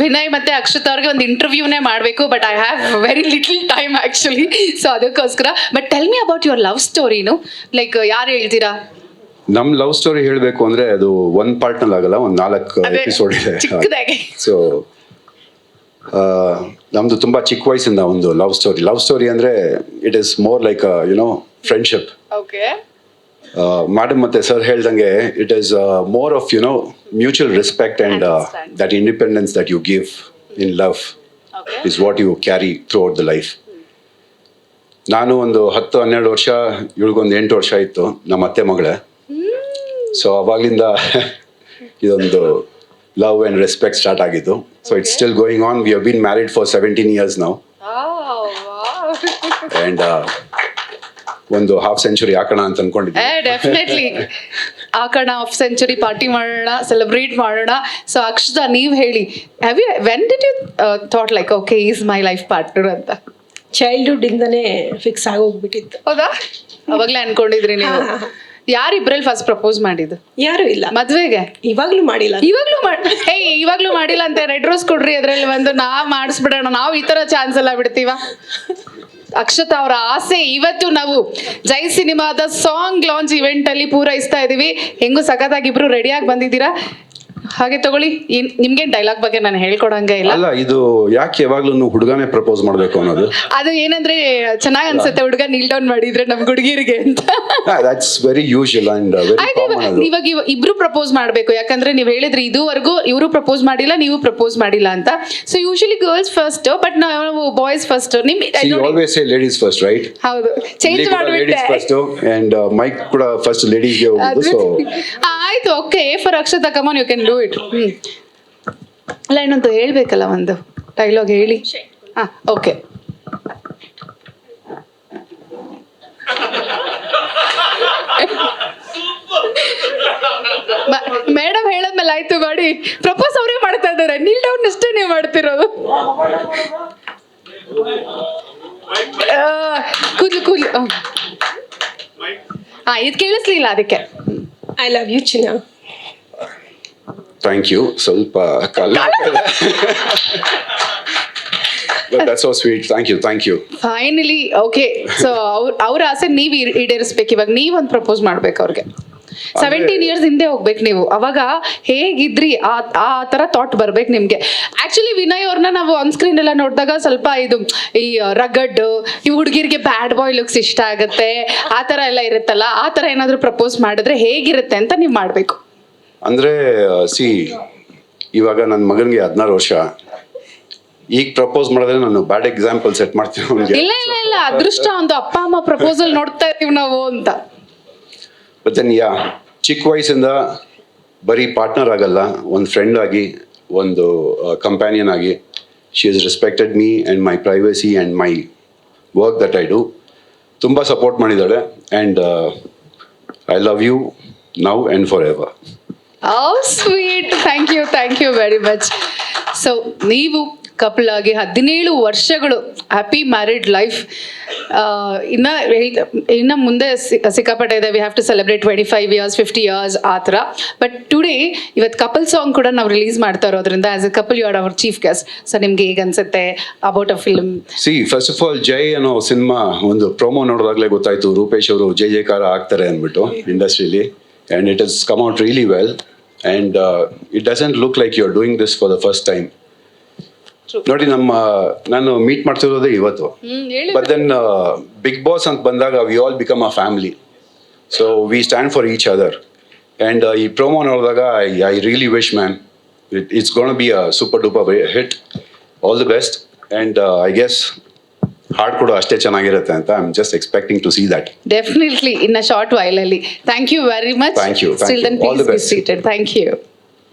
ವಿನಯ್ ಮತ್ತೆ ಅಕ್ಷತಾ ಅವ್ರಿಗೆ ಒಂದು ಇಂಟರ್ವ್ಯೂನೇ ಮಾಡಬೇಕು, but I have very little time actually, so ಅದಕ್ಕೋಸ್ಕರ. But tell me about your love ಸ್ಟೋರಿನು, ಲೈಕ್ ಯಾರು ಹೇಳ್ತೀರಾ? ನಮ್ ಲವ್ ಸ್ಟೋರಿ ಹೇಳ್ಬೇಕು ಅಂದ್ರೆ ಅದು ಒಂದ್ ಪಾರ್ಟ್ ನಲ್ಲಿ ಆಗಲ್ಲ, ಒಂದ್ 4 ಎಪಿಸೋಡ್ ಇದೆ. ಚಿಕ್ಕದಾಗಿ. ಸೊ ನಮ್ದು ತುಂಬಾ ಚಿಕ್ಕ ವಯಸ್ಸಿಂದ ಒಂದು ಲವ್ ಸ್ಟೋರಿ ಅಂದ್ರೆ it is more like friendship. Okay. Madam ಮತ್ತೆ ಸರ್ ಹೇಳ್ದಂಗೆ it is more of mutual respect and that independence that you give in love is what you carry throughout the life. ನಾನು ಒಂದು 10-12 ವರ್ಷ, ಇವಳಿಗೊಂದು 8 ವರ್ಷ ಇತ್ತು, ನಮ್ಮ ಅತ್ತೆ ಮಗಳೇ. ಸೊ ಅವಾಗ್ಲಿಂದ ಇದೊಂದು ಲವ್ ಅಂಡ್ ರೆಸ್ಪೆಕ್ಟ್ ಸ್ಟಾರ್ಟ್ ಆಗಿದ್ದು. So it's still going on. We have been married for 17 years now. And ಒಂದು ಹಾಫ್ ಸೆಂಚುರಿ ಹಾಕೋಣ ಅಂತ ಅನ್ಕೊಂಡಿದ್ದೆ. ಡೆಫಿನೆಟ್ಲಿ ಹಾಕೋಣ, ಹಾಫ್ ಸೆಂಚುರಿ ಪಾರ್ಟಿ ಮಾಡೋಣ, ಸೆಲೆಬ್ರೇಟ್ ಮಾಡೋಣ. ಸೊ ಅಕ್ಷತಾ, ನೀವ್ ಹೇಳಿ, when did you thought like okay is my life partner ಅಂತ? ಚೈಲ್ಡ್ಹುಡ್ ಇಂದನೇ ಫಿಕ್ಸ್ ಆಗೋಗ್ಬಿಟ್ಟಿತ್ತು. ಹೌದಾ? ಅವಾಗ್ಲೇ ಅನ್ಕೊಂಡಿದ್ರಿ ನೀವು? ಯಾರಿಬ್ರಲ್ಲಿ ಫಸ್ಟ್ ಪ್ರಪೋಸ್ ಮಾಡಿದ್ದು? ಯಾರು ಇಲ್ಲ. ಮದ್ವೆಗೆ ಇವಾಗ್ಲೂ ಮಾಡಿಲ್ಲ. ಇವಾಗ್ಲೂ ಮಾಡಿಲ್ಲ ಅಂತ ರೆಡ್ ರೋಸ್ ಕೊಡ್ರಿ, ಅದ್ರಲ್ಲಿ ಒಂದು ನಾವ್ ಮಾಡಿಸ್ಬಿಡೋಣ, ನಾವು ಈ ತರ ಚಾನ್ಸ್ ಎಲ್ಲ ಬಿಡ್ತೀವ? ಅಕ್ಷತಾ ಅವರ ಆಸೆ ಇವತ್ತು ನಾವು ಜೈ ಸಿನಿಮಾದ ಸಾಂಗ್ ಲಾಂಚ್ ಇವೆಂಟ್ ಅಲ್ಲಿ ಪೂರೈಸ್ತಾ ಇದೀವಿ. ಹೆಂಗು ಸಖತ್ತಾಗಿ ಇಬ್ರು ರೆಡಿಯಾಗಿ ಬಂದಿದ್ದೀರಾ. ಹಾಗೆ ತಗೊಳ್ಳಿ, ನಿಮ್ಗೇನ್ ಡೈಲಾಗ್ ಬಗ್ಗೆ ನಾನು ಹೇಳ್ಕೊಡಂಗೆ ಇಲ್ಲ. ಅಲ್ಲ, ಇದು ಯಾಕೆ ಯಾವಾಗ್ಲೂ ಹುಡುಗನೇ ಪ್ರಪೋಸ್ ಮಾಡ್ಬೇಕು ಅನ್ನೋದು? ಅದು ಏನಂದ್ರೆ ಚೆನ್ನಾಗ್ ಅನ್ಸುತ್ತೆ ಹುಡುಗ ನೀಲ್ ಡೌನ್ ಮಾಡಿದ್ರೆ ನಮ್ ಹುಡುಗಿರಿಗೆ ಅಂತ. That's very usual and very common. ಇವಾಗ ಇಬ್ರು ಪ್ರಪೋಸ್ ಮಾಡ್ಬೇಕು, ಯಾಕಂದ್ರೆ ನೀವ್ ಹೇಳಿದ್ರಿ ಇದುವರೆಗೂ ಇವರು ಪ್ರಪೋಸ್ ಮಾಡಿಲ್ಲ, ನೀವು ಪ್ರಪೋಸ್ ಮಾಡಿಲ್ಲ ಅಂತ. So usually girls first, but ನಾವು ಬಾಯ್ಸ್ ಫಸ್ಟ್. ನಿಮ್ always say ladies first, right? ಹೌದು, ಚೇಂಜ್ ಮಾಡ್ಬಿಟ್ಟೆ. ಫಸ್ಟ್ ಅಂಡ್ ಮೈಕ್ ಕೂಡ ಫಸ್ಟ್ ಲೇಡೀಸ್ ಗೆ ಹೋಗೋದು. ಸೊ ಆಯ್ತು, okay for Akshata, come on, you can do it. ಅಲ್ಲ, ಇನ್ನೊಂದು ಹೇಳ್ಬೇಕಲ್ಲ, ಒಂದು ಡೈಲಾಗ್ ಹೇಳಿ. ಹಾ, ಓಕೆ. ಮೇಡಮ್ ಹೇಳದ್ಮೇಲೆ ಆಯ್ತು ಮಾಡಿ. ಪ್ರಪೋಸ್ ಅವರೇ ಮಾಡ್ತಾ ಇದಾರೆ, ನೀಲ್ ಡೌನ್ ಅಷ್ಟೇ ನೀವು ಮಾಡ್ತಿರೋದು. ಕೂದ್ಲು ಹಾ, ಇದು ಕೇಳಿಸ್ಲಿಲ್ಲ ಅದಕ್ಕೆ. ಐ ಲವ್ ಯು ಚಿನ್ನ. Thank you. ಸ್ವಲ್ಪ But that's so sweet. Thank you. Finally okay. So ಅವ್ರ ಆಸೆ ನೀವ್ ಈಡೇರಿಸ್ಬೇಕು. ಇವಾಗ ನೀವೊಂದು ಪ್ರಪೋಸ್ ಮಾಡ್ಬೇಕು ಅವ್ರಿಗೆ. 17 years ಹಿಂದೆ ಹೋಗ್ಬೇಕು ನೀವು. ಅವಾಗ ಹೇಗಿದ್ರಿ ಆ ತರ ಥಾಟ್ ಬರ್ಬೇಕು ನಿಮ್ಗೆ. ಆಕ್ಚುಲಿ ವಿನಯ್ ಅವ್ರನ್ನ ನಾವು ಆನ್ ಸ್ಕ್ರೀನ್ ಎಲ್ಲ ನೋಡಿದಾಗ ಸ್ವಲ್ಪ ಇದು ಈ ರಗಡ್, ಈ ಹುಡುಗಿರಿಗೆ ಬ್ಯಾಡ್ ಬಾಯ್ ಲುಕ್ಸ್ ಇಷ್ಟ ಆಗುತ್ತೆ, ಆ ತರ ಎಲ್ಲ ಇರುತ್ತಲ್ಲ, ಆ ತರ ಏನಾದ್ರು ಪ್ರಪೋಸ್ ಮಾಡಿದ್ರೆ ಹೇಗಿರುತ್ತೆ ಅಂತ ನೀವ್ ಮಾಡ್ಬೇಕು. ಅಂದ್ರೆ ಇವಾಗ ನನ್ನ ಮಗನಿಗೆ 16 ವರ್ಷ. ಈಗ ಪ್ರಪೋಸ್ ಮಾಡಿದ್ರೆ ನಾನು ಬ್ಯಾಡ್ ಎಕ್ಸಾಂಪಲ್ ಸೆಟ್ ಮಾಡ್ತೀನಿ ಅವ್ನಿಗೆ. ಇಲ್ಲ, ಅದೃಷ್ಟ ಒಂದು ಅಪ್ಪ ಅಮ್ಮ ಪ್ರಪೋಸಲ್ ನೋಡ್ತಾ ಇದೀವಿ ನಾವು ಅಂತ. ಮತ್ತೆ ಚಿಕ್ಕ ವಯಸ್ಸಿಂದ ಬರೀ ಪಾರ್ಟ್ನರ್ ಆಗಲ್ಲ, ಒಂದು ಫ್ರೆಂಡ್ ಆಗಿ, ಒಂದು ಕಂಪ್ಯಾನಿಯನ್ ಆಗಿ, she has respected me and my privacy and my work that I do. ತುಂಬ ಸಪೋರ್ಟ್ ಮಾಡಿದ್ದಾಳೆ. And I love you now and forever. Oh, sweet. Thank you very much. So, ನೀವು couple ಆಗಿ 17 ವರ್ಷಗಳು, happy married life. ಇನ್ನ ಮುಂದೆ ಸಿಕ್ಕಾಪಟ್ಟೆ ಇದೆ. We have to celebrate 25 years, 50 years ಆ ಥರ. ಬಟ್ ಟುಡೇ ಇವತ್ತು ಕಪಲ್ ಸಾಂಗ್ ಕೂಡ ನಾವು ರಿಲೀಸ್ ಮಾಡ್ತಾ ಇರೋದ್ರಿಂದ as a couple you are our chief guest. So ನಿಮ್ಗೆ ಹೇಗೆ ಅನ್ಸುತ್ತೆ about a film? First of all, Jai ಅನ್ನೋ ಸಿನಿಮಾ ಒಂದು ಪ್ರೊಮೋ ನೋಡಿದಾಗಲೇ ಗೊತ್ತಾಯ್ತು ರೂಪೇಶ್ ಅವರು ಜಯಕಾರ ಆಗ್ತಾರೆ ಅಂದ್ಬಿಟ್ಟು ಇಂಡಸ್ಟ್ರಿಲಿ. And it has come out really well, and it doesn't look like you're doing this for the first time. ನೋಡಿ, ನಾನು ಮೀಟ್ ಮಾಡ್ತಿರೋದೇ ಇವತ್ತು. ಬಟ್ ದೆನ್ ಬಿಗ್ ಬಾಸ್ ಅಂತ ಬಂದಾಗ we all become a family. So we stand for each other. And ಈ promo ನೋಡಿದಾಗ I really wish man it's gonna be a super duper hit. All the best. And I guess ಹಾಡ್ ಕೂಡ ಅಷ್ಟೇ ಚೆನ್ನಾಗಿರುತ್ತೆ ಅಂತ I am just expecting to see that. Definitely in a short while ಅಲ್ಲಿ. Thank you very much. Thank you. Still then All the please be best. seated. Thank you.